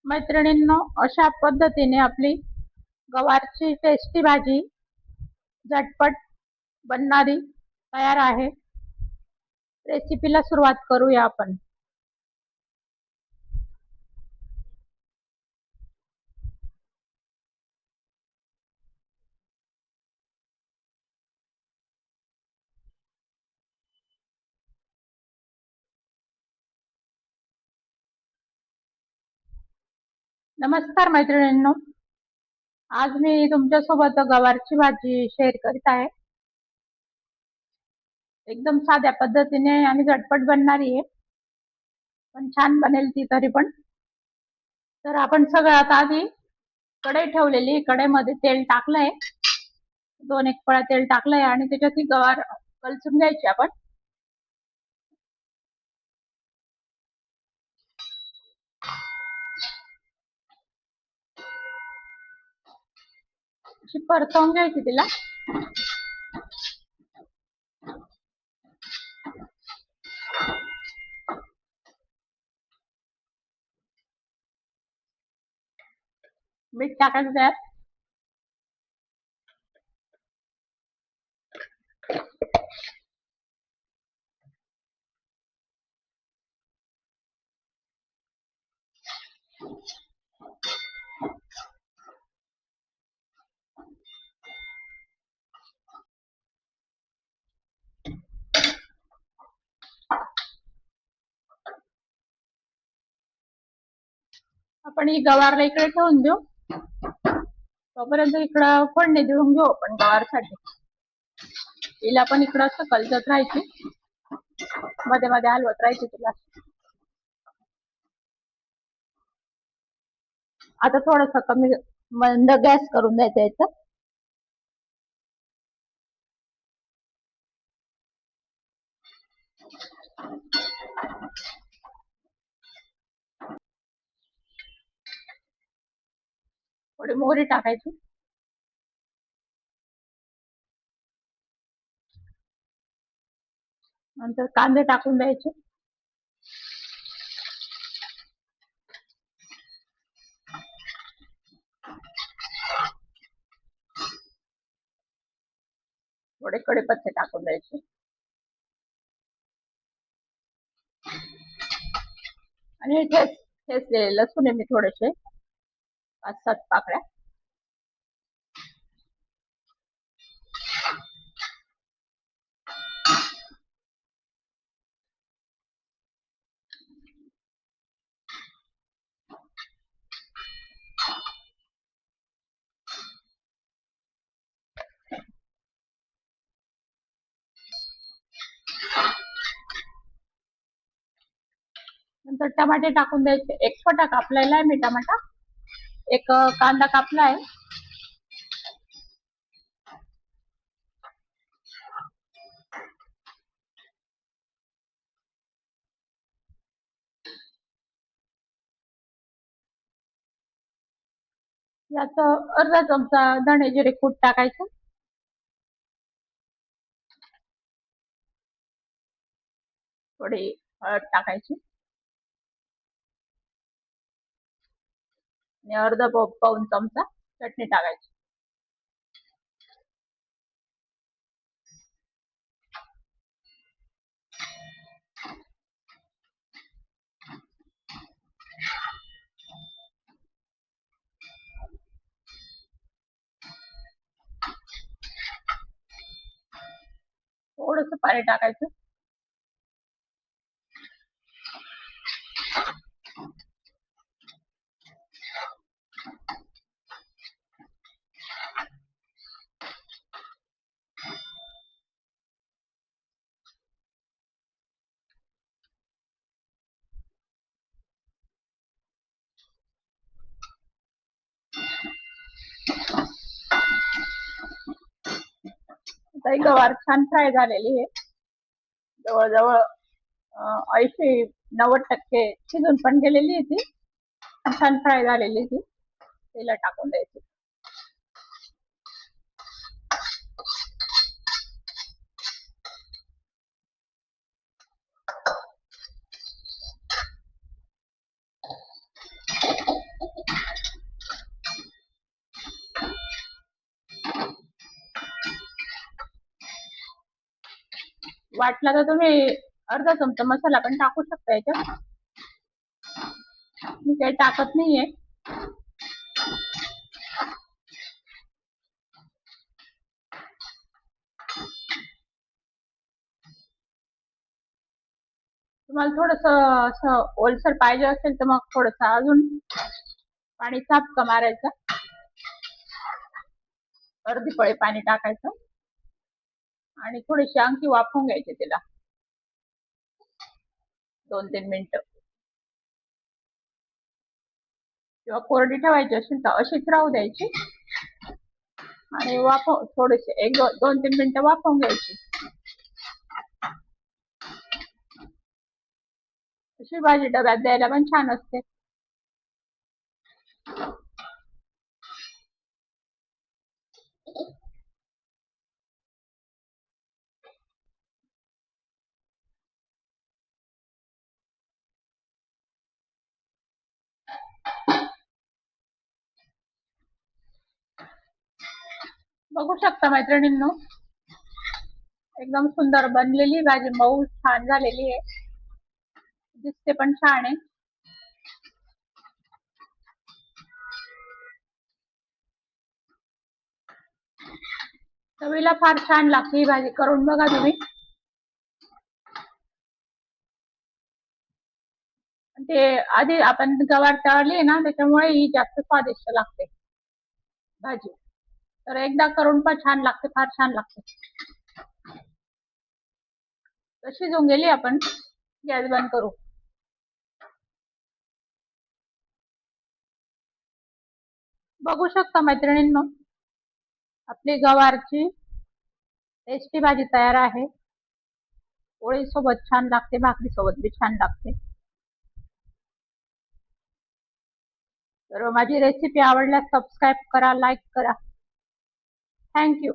मैत्रिणींनो, अशा पद्धतीने आपली गवारची टेस्टी भाजी झटपट बनणारी तयार आहे। रेसिपीला सुरुवात करूया आपण। नमस्कार मैत्रिणींनो, आज मी तुमच्यासोबत गवारची भाजी शेअर करीत आहे। एकदम साध्या पद्धतीने आणि झटपट बनणारी आहे, पण छान बनेल ती तरी पण। तर आपण सगळ्यात आधी कढई ठेवलेली, कढईमध्ये तेल टाकलंय, 2-1 पळ्या तेल टाकलंय आणि त्याच्यात ही गवार कलसून घ्यायची आपण। अशी परतवून घ्यायची तिला। मीठ टाकायचं त्यात। आपण ही गवारला इकडे ठेवून देऊ, तोपर्यंत इकडं फोडणी देऊन घेऊ आपण गवारसाठी। तिला पण इकडं असं कलसत राहायची, मध्ये मध्ये हलवत राहायची तिला। आता थोडस कमी मंद गॅस करून द्यायचा याचा। थोडी मोहरी टाकायची, नंतर कांदे टाकून द्यायचे। थोडे कढीपत्ते टाकून द्यायचे आणि ठेचलेले लसूण आहे मी थोडेसे 5-7 पाकळ्या। नंतर टमाटे टाकून द्यायचे। 1 छोटा कापलेला आहे मी टमाटा, 1 कांदा कापला आहे। यात अर्धा चमचा धणे जिरे कूट टाकायचं, थोडी हळद टाकायची आणि अर्धा पाऊण चमचा चटणी टाकायची। थोडंसं पाणी टाकायचं। आता गवार छान फ्राय झालेली आहे, जवळजवळ 80-90% शिजून पण गेलेली आहे ती, छान फ्राय झालेली ती। तिला टाकून द्यायची। वाटला तर तुम्ही अर्धा चमचा मसाला पण टाकू शकता याच्यात. मी काही टाकत नाहीये. तुम्हाला थोडस असं ओलसर पाहिजे असेल तर मग थोडस अजून पाणी चापका मारायचं, अर्धी पळी पाणी टाकायचं आणि थोडीशी आणखी वाफवून घ्यायचे तिला 2-3 मिनिटं. किंवा कोरडी ठेवायची असेल तर अशीच राहू द्यायची आणि थोडेसे 1-2-3 मिनिटं वाफवून घ्यायची. अशी भाजी डब्यात द्यायला पण छान असते. बघू शकता मैत्रिणींनो, एकदम सुंदर बनलेली भाजी, मऊ छान झालेली आहे, दिसते पण छान आहे. चवीला फार छान लागते ही भाजी, करून बघा तुम्ही. ते आधी आपण गवार तळली ना, त्याच्यामुळे ही जास्त स्वादिष्ट लागते भाजी. तर एकदा करून पण छान लागते, फार छान लागते. तर शिजून गेली, आपण गॅस बंद करू. बघू शकता मैत्रिणींनो, आपली गवारची टेस्टी भाजी तयार आहे. पोळी सोबत छान लागते, भाकरी सोबत बी छान लागते. तर माझी रेसिपी आवडल्यास सबस्क्राईब करा, लाईक करा. थँक्यू.